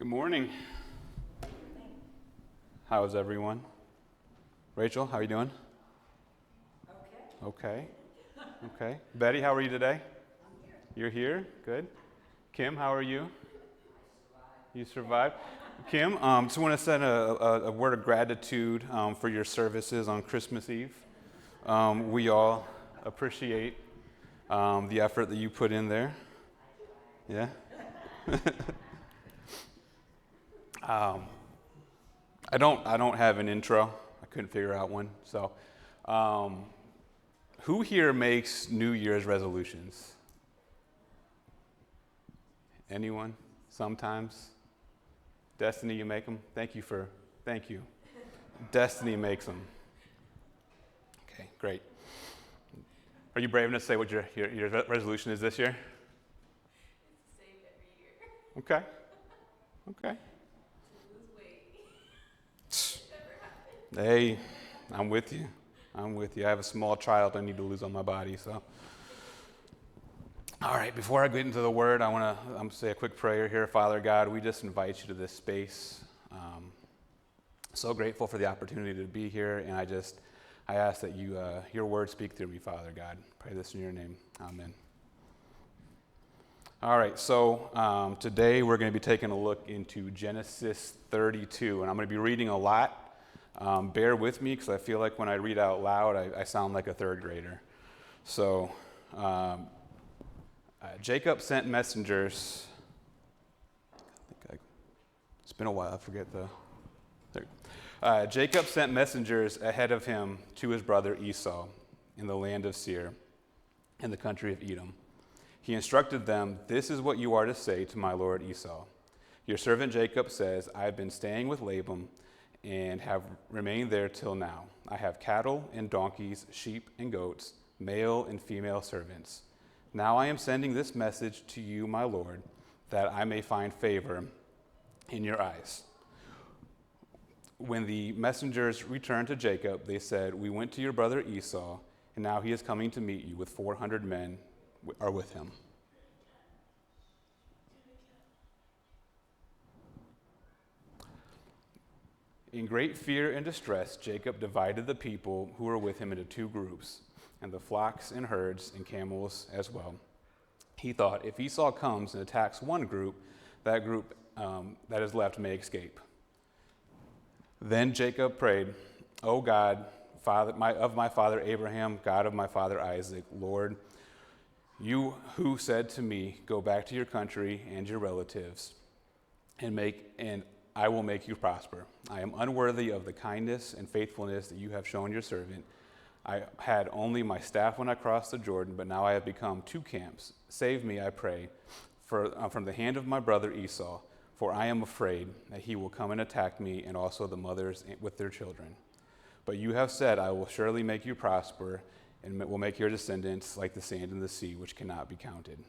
Good morning. How's everyone? Rachel, how are you doing? Okay. Okay. Betty, how are you today? I'm here. You're here? Good. Kim, how are you? You survived? Kim, just want to send a word of gratitude for your services on Christmas Eve. We all appreciate the effort that you put in there. Yeah? I don't have an intro. I couldn't figure out one. So, who here makes New Year's resolutions? Anyone? Sometimes? Destiny, you make them? Thank you. Destiny makes them. Okay, great. Are you brave enough to say what your resolution is this year? It's the same every year. Okay. Okay. To lose weight. It never happens. Hey, I'm with you. I have a small child I need to lose on my body, so. All right, before I get into the word, I'm gonna say a quick prayer here. Father God, we just invite you to this space. So grateful for the opportunity to be here, and I ask that your word speak through me, Father God. Pray this in your name. Amen. All right, so today we're going to be taking a look into Genesis 32, and I'm going to be reading a lot. Bear with me, because I feel like when I read out loud, I sound like a third grader. So, Jacob sent messengers. It's been a while. I forget the. Jacob sent messengers ahead of him to his brother Esau in the land of Seir, in the country of Edom. He instructed them, "This is what you are to say to my lord Esau. Your servant Jacob says, I have been staying with Laban and have remained there till now. I have cattle and donkeys, sheep and goats, male and female servants. Now I am sending this message to you, my lord, that I may find favor in your eyes." When the messengers returned to Jacob, they said, "We went to your brother Esau, and now he is coming to meet you with 400 men are with him." In great fear and distress, Jacob divided the people who were with him into two groups, and the flocks and herds and camels as well. He thought, if Esau comes and attacks one group, that group that is left may escape. Then Jacob prayed, "O God, Father of my father Abraham, God of my father Isaac, Lord, you who said to me, 'Go back to your country and your relatives, and I will make you prosper.' I am unworthy of the kindness and faithfulness that you have shown your servant. I had only my staff when I crossed the Jordan, but now I have become two camps. Save me, I pray, from the hand of my brother Esau, for I am afraid that he will come and attack me and also the mothers with their children. But you have said, I will surely make you prosper and will make your descendants like the sand in the sea, which cannot be counted."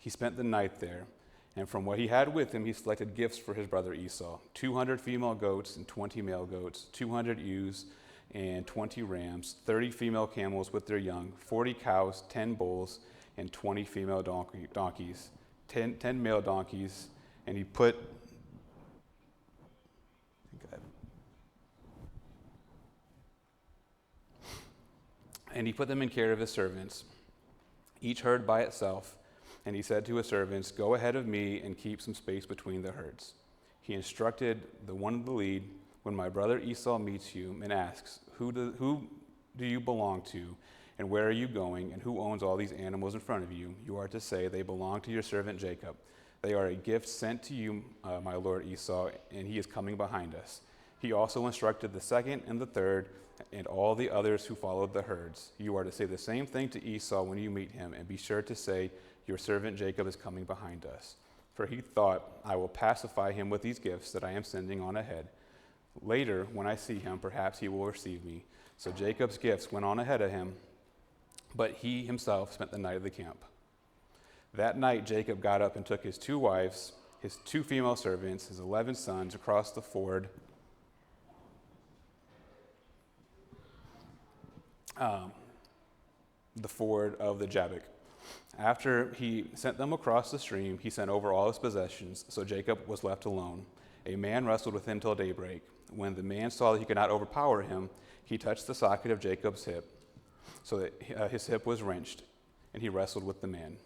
He spent the night there, and from what he had with him, he selected gifts for his brother Esau, 200 female goats and 20 male goats, 200 ewes and 20 rams, 30 female camels with their young, 40 cows, 10 bulls, and 20 female donkeys, 10 male donkeys, and he put them in care of his servants, each herd by itself. And he said to his servants, "Go ahead of me and keep some space between the herds." He instructed the one in the lead, "When my brother Esau meets you and asks, 'Who do you belong to, and where are you going, and who owns all these animals in front of you?' you are to say, 'They belong to your servant Jacob. They are a gift sent to you, my lord Esau, and he is coming behind us.'" He also instructed the second and the third and all the others who followed the herds, "You are to say the same thing to Esau when you meet him, and be sure to say, 'Your servant Jacob is coming behind us.' For he thought, 'I will pacify him with these gifts that I am sending on ahead. Later, when I see him, perhaps he will receive me.' So Jacob's gifts went on ahead of him, but he himself spent the night at the camp. That night, Jacob got up and took his 2 wives, his 2 female servants, his 11 sons across the ford of the Jabbok. After he sent them across the stream, he sent over all his possessions, so Jacob was left alone. A man wrestled with him till daybreak. When the man saw that he could not overpower him, he touched the socket of Jacob's hip, so that his hip was wrenched, and he wrestled with the man.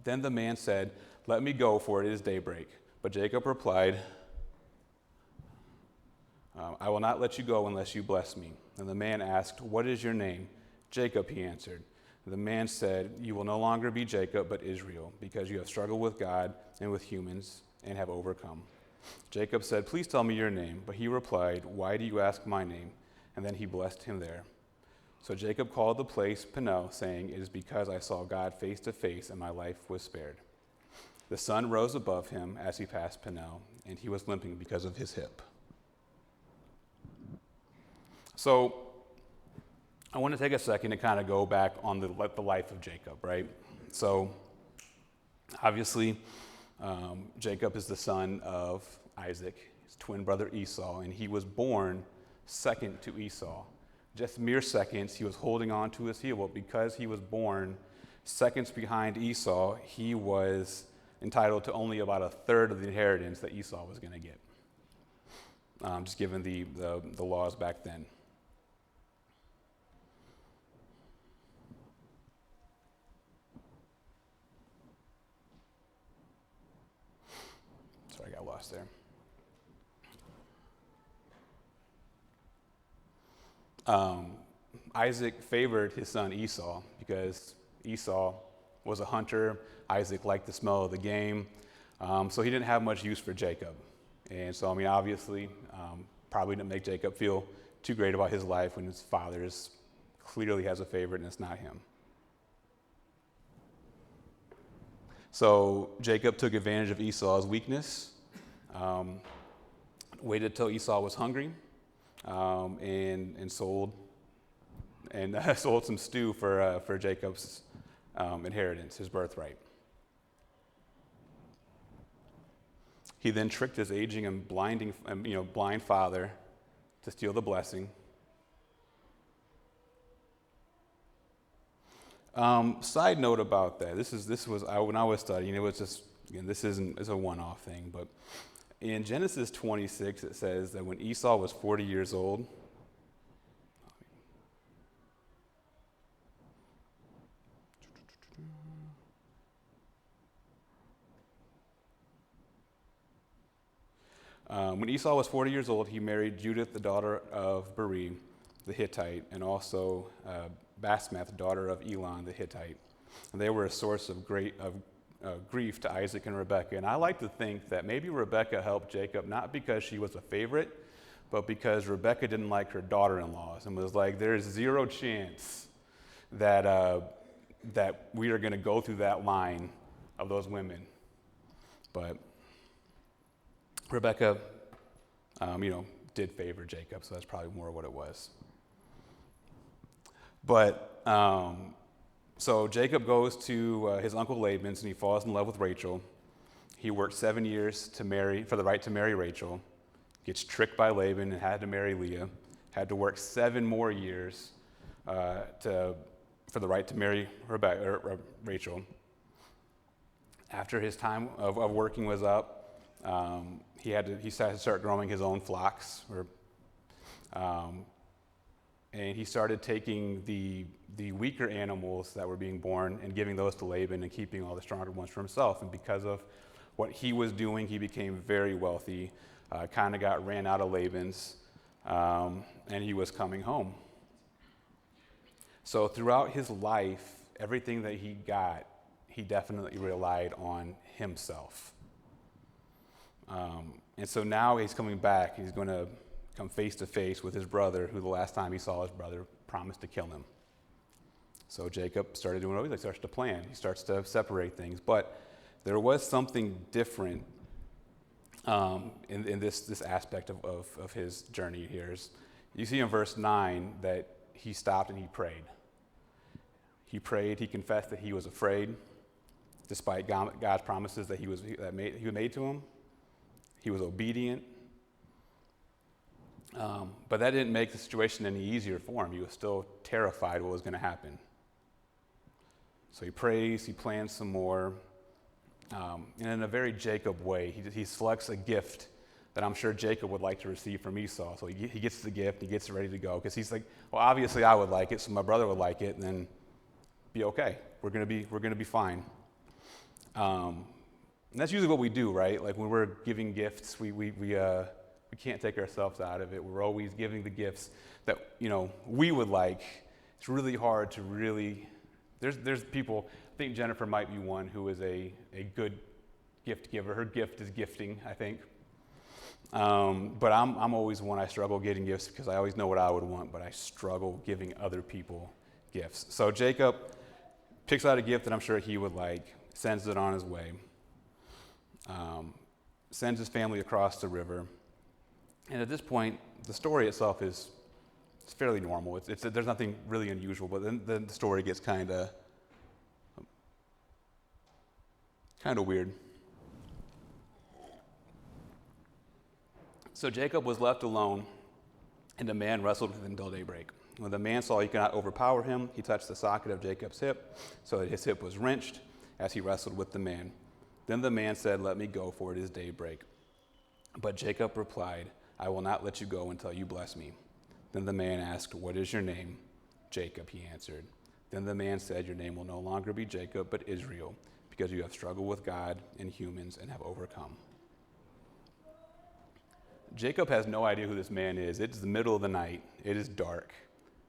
Then the man said, "Let me go, for it is daybreak." But Jacob replied, "I will not let you go unless you bless me." And the man asked, "What is your name?" "Jacob," he answered. The man said, "You will no longer be Jacob, but Israel, because you have struggled with God and with humans and have overcome." Jacob said, "Please tell me your name." But he replied, "Why do you ask my name?" And then he blessed him there. So Jacob called the place Peniel, saying, "It is because I saw God face to face, and my life was spared." The sun rose above him as he passed Peniel, and he was limping because of his hip. So I want to take a second to kind of go back on the life of Jacob, right? So obviously, Jacob is the son of Isaac, his twin brother Esau, and he was born second to Esau. Just mere seconds, he was holding on to his heel. But because he was born seconds behind Esau, he was entitled to only about a third of the inheritance that Esau was going to get, just given the laws back then. Sorry, I got lost there. Isaac favored his son Esau because Esau was a hunter. Isaac liked the smell of the game, so he didn't have much use for Jacob. And so, obviously, probably didn't make Jacob feel too great about his life when his father clearly has a favorite and it's not him. So Jacob took advantage of Esau's weakness, waited till Esau was hungry, and sold some stew for Jacob's inheritance, his birthright. He then tricked his aging and blind father to steal the blessing. Side note about that. When I was studying, it was just, again, it's a one-off thing, but in Genesis 26, it says that when Esau was 40 years old, he married Judith, the daughter of Beri, the Hittite, and also Basmath, daughter of Elon, the Hittite. And they were a source of great grief to Isaac and Rebekah. And I like to think that maybe Rebekah helped Jacob not because she was a favorite, but because Rebekah didn't like her daughter-in-laws and was like, "There's zero chance that we are going to go through that line of those women." But Rebekah, did favor Jacob, so that's probably more what it was. But so Jacob goes to his uncle Laban's and he falls in love with Rachel. He worked 7 years for the right to marry Rachel. Gets tricked by Laban and had to marry Leah. Had to work 7 more years for the right to marry Rachel. After his time of working was up, he started to start growing his own flocks, and he started taking the weaker animals that were being born and giving those to Laban and keeping all the stronger ones for himself. And because of what he was doing, he became very wealthy, kind of got ran out of Laban's, and he was coming home. So throughout his life, everything that he got, he definitely relied on himself. And so now he's coming back. He's going to come face to face with his brother, who the last time he saw his brother promised to kill him. So Jacob started doing what he starts to plan. He starts to separate things. But there was something different in this aspect of his journey here. You see in verse 9 that he stopped and he prayed. He prayed, he confessed that he was afraid, despite God's promises that he made to him. He was obedient. But that didn't make the situation any easier for him. He was still terrified what was going to happen. So he prays, he plans some more, and in a very Jacob way, he selects a gift that I'm sure Jacob would like to receive from Esau. So he gets the gift, he gets it ready to go, because he's like, well, obviously I would like it, so my brother would like it, and then be okay. We're gonna be fine. And that's usually what we do, right? Like when we're giving gifts, we can't take ourselves out of it. We're always giving the gifts that we would like. It's really hard to really. There's people. I think Jennifer might be one who is a good gift giver. Her gift is gifting, I think. But I'm always one. I struggle getting gifts because I always know what I would want, but I struggle giving other people gifts. So Jacob picks out a gift that I'm sure he would like, sends it on his way, sends his family across the river, and at this point, the story itself is fairly normal. There's nothing really unusual, but then the story gets kind of weird. So Jacob was left alone, and the man wrestled with him until daybreak. When the man saw he could not overpower him, he touched the socket of Jacob's hip, so that his hip was wrenched as he wrestled with the man. Then the man said, "Let me go, for it is daybreak." But Jacob replied, "I will not let you go until you bless me." Then the man asked, "What is your name?" "Jacob," he answered. Then the man said, "Your name will no longer be Jacob, but Israel, because you have struggled with God and humans and have overcome." Jacob has no idea who this man is. It's the middle of the night. It is dark.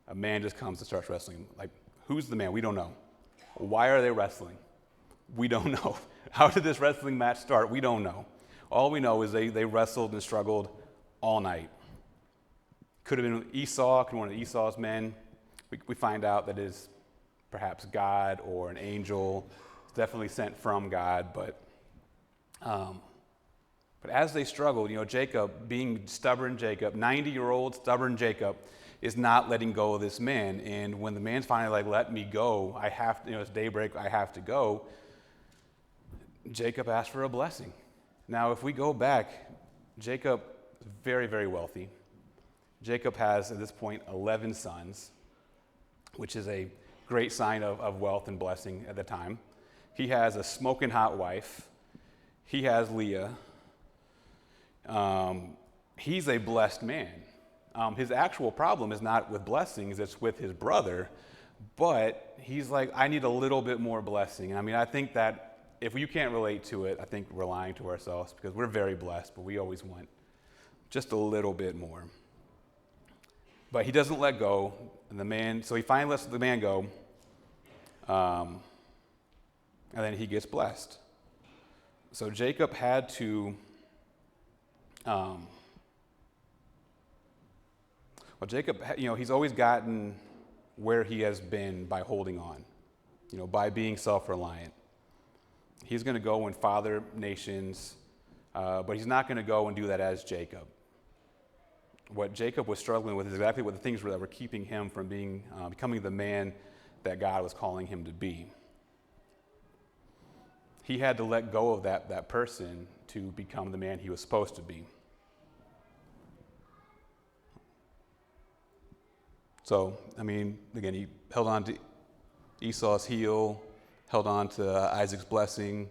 A man just comes and starts wrestling. Like, who's the man? We don't know. Why are they wrestling? We don't know. How did this wrestling match start? We don't know. All we know is they wrestled and struggled all night. Could have been Esau, could have been one of Esau's men. We find out that it is perhaps God or an angel. It's definitely sent from God, but as they struggled, Jacob, being stubborn Jacob, 90-year-old stubborn Jacob, is not letting go of this man. And when the man's finally like, "Let me go, I have to, it's daybreak, I have to go," Jacob asked for a blessing. Now, if we go back, Jacob is very, very wealthy. Jacob has, at this point, 11 sons, which is a great sign of wealth and blessing at the time. He has a smoking hot wife. He has Leah. He's a blessed man. His actual problem is not with blessings, it's with his brother. But he's like, I need a little bit more blessing. I mean, I think that if you can't relate to it, I think we're lying to ourselves because we're very blessed, but we always want just a little bit more. But he doesn't let go, and so he finally lets the man go, and then he gets blessed. So Jacob had to, he's always gotten where he has been by holding on, by being self-reliant. He's going to go and father nations, but he's not going to go and do that as Jacob. What Jacob was struggling with is exactly what the things were that were keeping him from becoming the man that God was calling him to be. He had to let go of that person to become the man he was supposed to be. So, again, he held on to Esau's heel, held on to Isaac's blessing,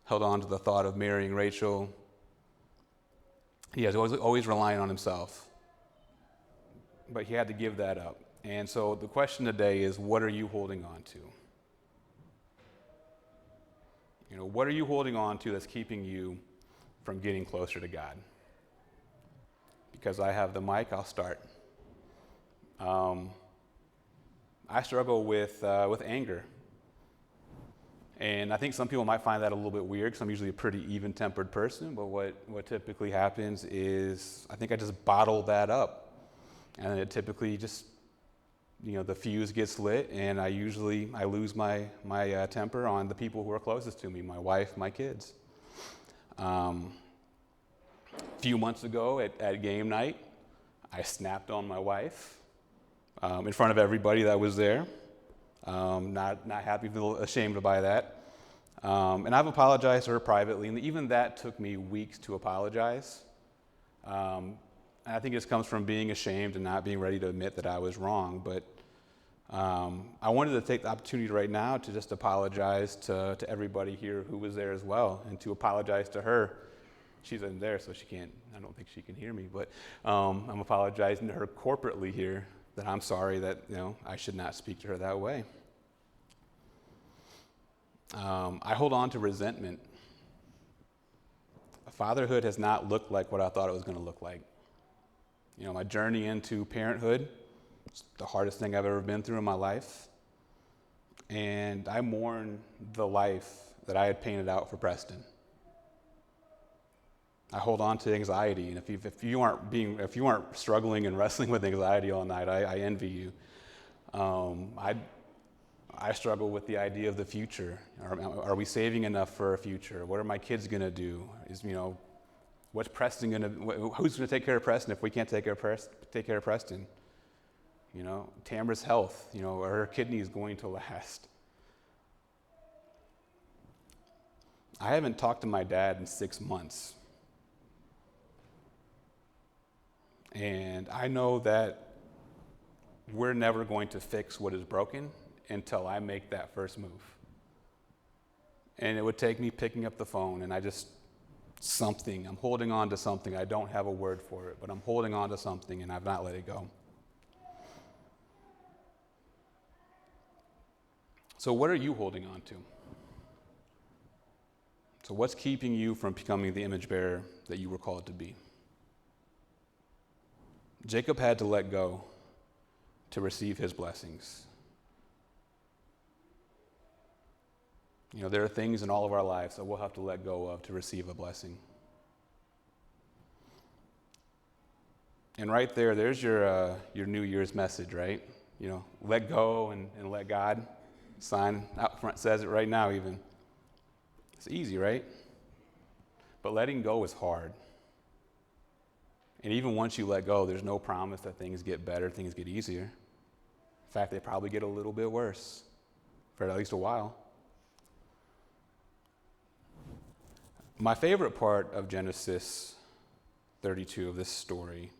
held on to the thought of marrying Rachel. He was always relying on himself. But he had to give that up. And so the question today is, what are you holding on to? What are you holding on to that's keeping you from getting closer to God? Because I have the mic, I'll start. I struggle with anger. And I think some people might find that a little bit weird because I'm usually a pretty even-tempered person, but what typically happens is I think I just bottle that up. And it typically just, the fuse gets lit, and I lose my temper on the people who are closest to me, my wife, my kids. A few months ago at game night, I snapped on my wife in front of everybody that was there. Not happy, a little ashamed by that. And I've apologized to her privately, and even that took me weeks to apologize. And I think it just comes from being ashamed and not being ready to admit that I was wrong. But I wanted to take the opportunity right now to just apologize to everybody here who was there as well, and to apologize to her. She's in there, so I don't think she can hear me, but I'm apologizing to her corporately here that I'm sorry that, I should not speak to her that way. I hold on to resentment. Fatherhood has not looked like what I thought it was going to look like. My journey into parenthood, it's the hardest thing I've ever been through in my life. And I mourn the life that I had painted out for Preston. I hold on to anxiety, and if you aren't struggling and wrestling with anxiety all night, I envy you. I struggle with the idea of the future. Are we saving enough for our future? What are my kids going to do? What's Preston going to? Who's going to take care of Preston if we can't take care of Preston? Tamara's health. Are her kidneys going to last? I haven't talked to my dad in 6 months. And I know that we're never going to fix what is broken until I make that first move. And it would take me picking up the phone and I'm holding on to something. I don't have a word for it, but I'm holding on to something and I've not let it go. So what are you holding on to? So what's keeping you from becoming the image bearer that you were called to be? Jacob had to let go to receive his blessings. There are things in all of our lives that we'll have to let go of to receive a blessing. And right there's your New Year's message, right? Let go and let God. Sign out front says it right now even. It's easy, right? But letting go is hard. And even once you let go, there's no promise that things get better, things get easier. In fact, they probably get a little bit worse for at least a while. My favorite part of Genesis 32 of this story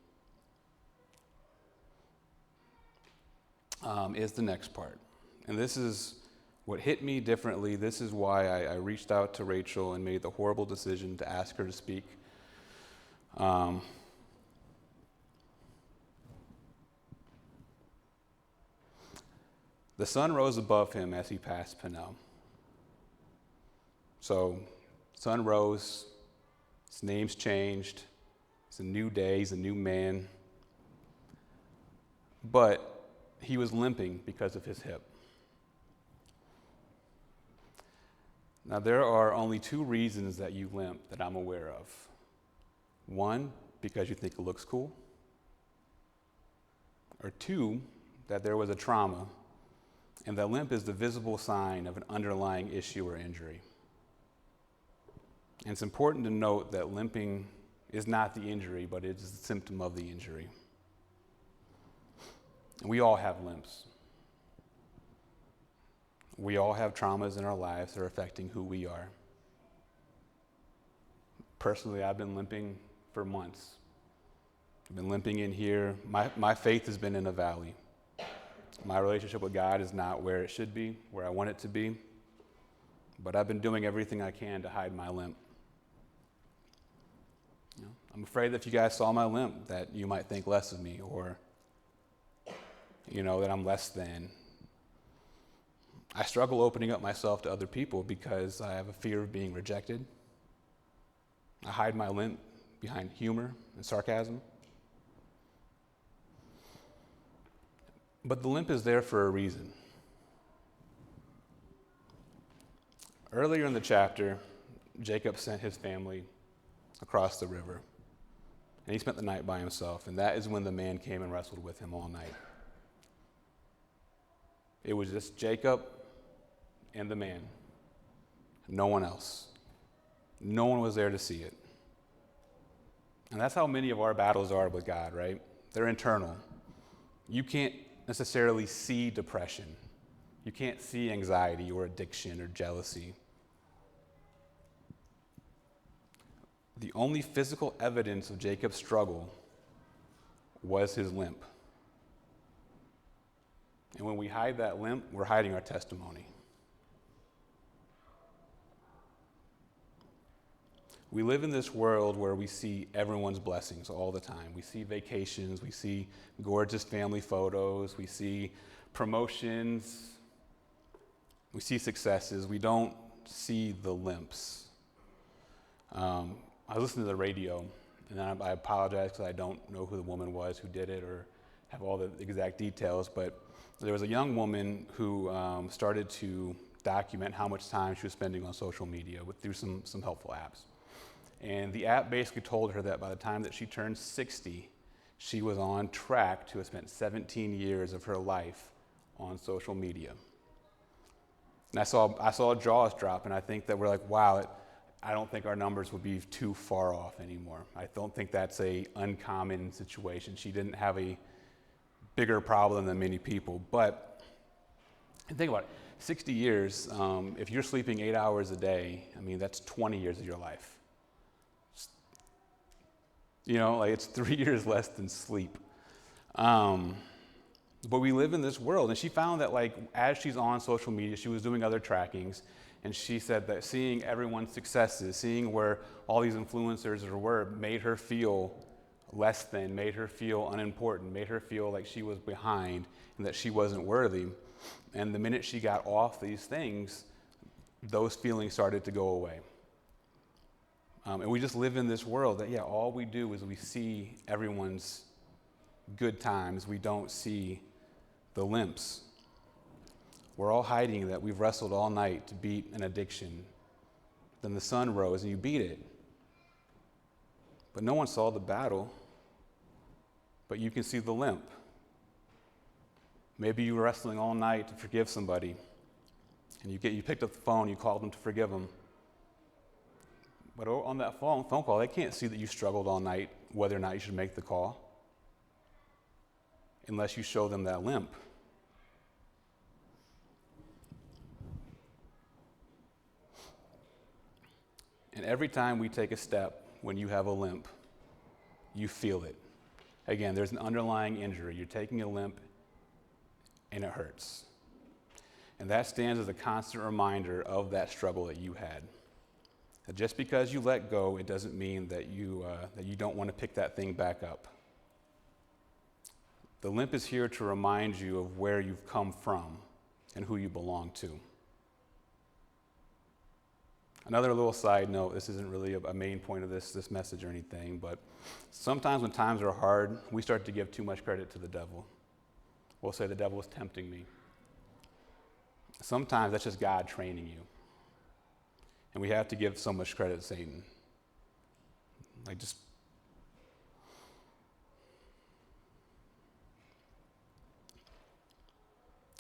is the next part. And this is what hit me differently. This is why I reached out to Rachel and made the horrible decision to ask her to speak. The sun rose above him as he passed Peniel. So, sun rose, his name's changed, it's a new day, he's a new man. But he was limping because of his hip. Now, there are only 2 reasons that you limp that I'm aware of. 1, because you think it looks cool. Or 2, that there was a trauma, and that limp is the visible sign of an underlying issue or injury. And it's important to note that limping is not the injury, but it is the symptom of the injury. And we all have limps. We all have traumas in our lives that are affecting who we are. Personally, I've been limping for months. I've been limping in here. My faith has been in a valley. My relationship with God is not where it should be, where I want it to be. But I've been doing everything I can to hide my limp. I'm afraid that if you guys saw my limp, that you might think less of me, or that I'm less than. I struggle opening up myself to other people because I have a fear of being rejected. I hide my limp behind humor and sarcasm. But the limp is there for a reason. Earlier in the chapter, Jacob sent his family across the river, and he spent the night by himself, and that is when the man came and wrestled with him all night. It was just Jacob and the man, no one else. No one was there to see it. And that's how many of our battles are with God, right? They're internal. You can't necessarily see depression. You can't see anxiety or addiction or jealousy. The only physical evidence of Jacob's struggle was his limp. And when we hide that limp, we're hiding our testimony. We live in this world where we see everyone's blessings all the time. We see vacations, we see gorgeous family photos, we see promotions, we see successes. We don't see the limps. I was listening to the radio, and I apologize because I don't know who the woman was who did it or have all the exact details, but there was a young woman who started to document how much time she was spending on social media through some helpful apps. And the app basically told her that by the time that she turned 60, she was on track to have spent 17 years of her life on social media. And I saw jaws drop, and I think that we're like, wow, I don't think our numbers would be too far off anymore. I don't think that's an uncommon situation. She didn't have a bigger problem than many people. But think about it, 60 years, if you're sleeping 8 hours a day, I mean, that's 20 years of your life. You know, like it's 3 years less than sleep. But we live in this world, and she found that like as she's on social media, she was doing other trackings, and she said that seeing everyone's successes, seeing where all these influencers were, made her feel less than, made her feel unimportant, made her feel like she was behind and that she wasn't worthy. And the minute she got off these things, those feelings started to go away. And we just live in this world that, all we do is we see everyone's good times. We don't see the limps. We're all hiding that we've wrestled all night to beat an addiction. Then the sun rose and you beat it. But no one saw the battle, but you can see the limp. Maybe you were wrestling all night to forgive somebody, and you picked up the phone, you called them to forgive them. But on that phone call, they can't see that you struggled all night, whether or not you should make the call, unless you show them that limp. And every time we take a step when you have a limp, you feel it. Again, there's an underlying injury. You're taking a limp, and it hurts. And that stands as a constant reminder of that struggle that you had. That just because you let go, it doesn't mean that you don't want to pick that thing back up. The limp is here to remind you of where you've come from and who you belong to. Another little side note, this isn't really a main point of this message or anything, but sometimes when times are hard, we start to give too much credit to the devil. We'll say the devil is tempting me. Sometimes that's just God training you. And we have to give so much credit to Satan.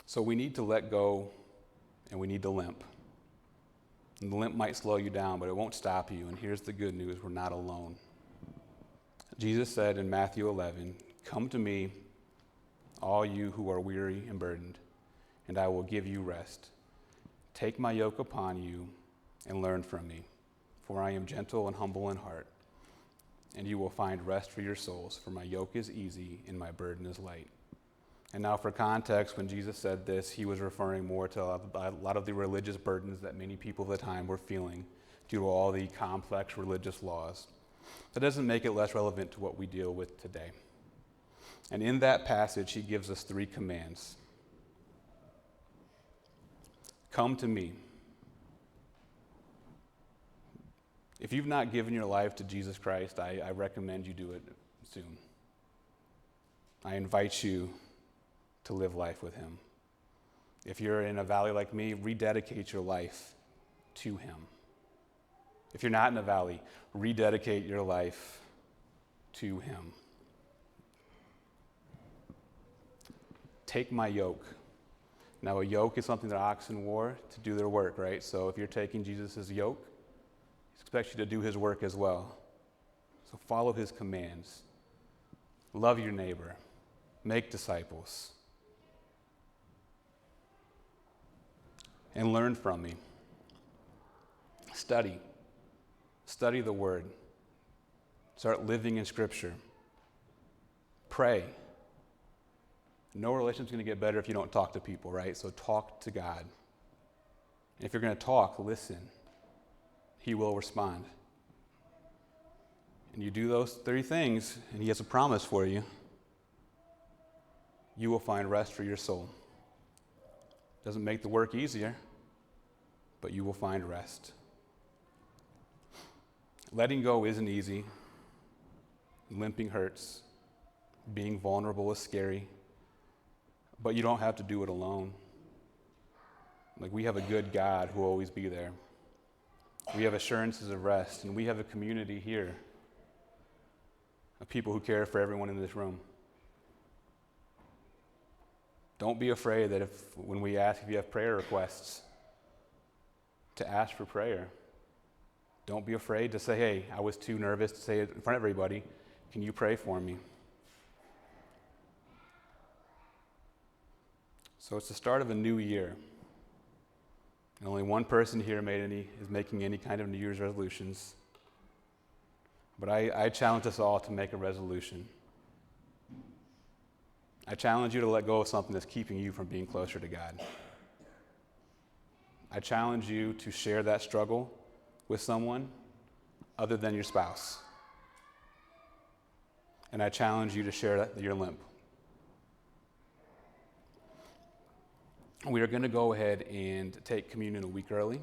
So we need to let go, and we need to limp. And the limp might slow you down, but it won't stop you. And here's the good news, we're not alone. Jesus said in Matthew 11, "Come to me, all you who are weary and burdened, and I will give you rest. Take my yoke upon you and learn from me, for I am gentle and humble in heart, and you will find rest for your souls, for my yoke is easy and my burden is light." And now for context, when Jesus said this, he was referring more to a lot of the religious burdens that many people of the time were feeling due to all the complex religious laws. That doesn't make it less relevant to what we deal with today. And in that passage, he gives us 3 commands. Come to me. If you've not given your life to Jesus Christ, I recommend you do it soon. I invite you to live life with him. If you're in a valley like me, rededicate your life to him. If you're not in a valley, rededicate your life to him. Take my yoke. Now, a yoke is something that oxen wore to do their work, right? So if you're taking Jesus' yoke, he expects you to do his work as well. So follow his commands. Love your neighbor. Make disciples. And learn from me. Study. Study the word. Start living in Scripture. Pray. No relationship's going to get better if you don't talk to people, right? So talk to God. If you're going to talk, listen. He will respond. And you do those 3 things, and he has a promise for you. You will find rest for your soul. Doesn't make the work easier, but you will find rest. Letting go isn't easy. Limping hurts. Being vulnerable is scary. But you don't have to do it alone. Like, we have a good God who will always be there. We have assurances of rest, and we have a community here of people who care for everyone in this room. Don't be afraid that when we ask if you have prayer requests, to ask for prayer. Don't be afraid to say, hey, I was too nervous to say it in front of everybody. Can you pray for me? So it's the start of a new year. And only one person here is making any kind of New Year's resolutions. But I challenge us all to make a resolution. I challenge you to let go of something that's keeping you from being closer to God. I challenge you to share that struggle with someone other than your spouse. And I challenge you to share your limp. We are going to go ahead and take communion a week early.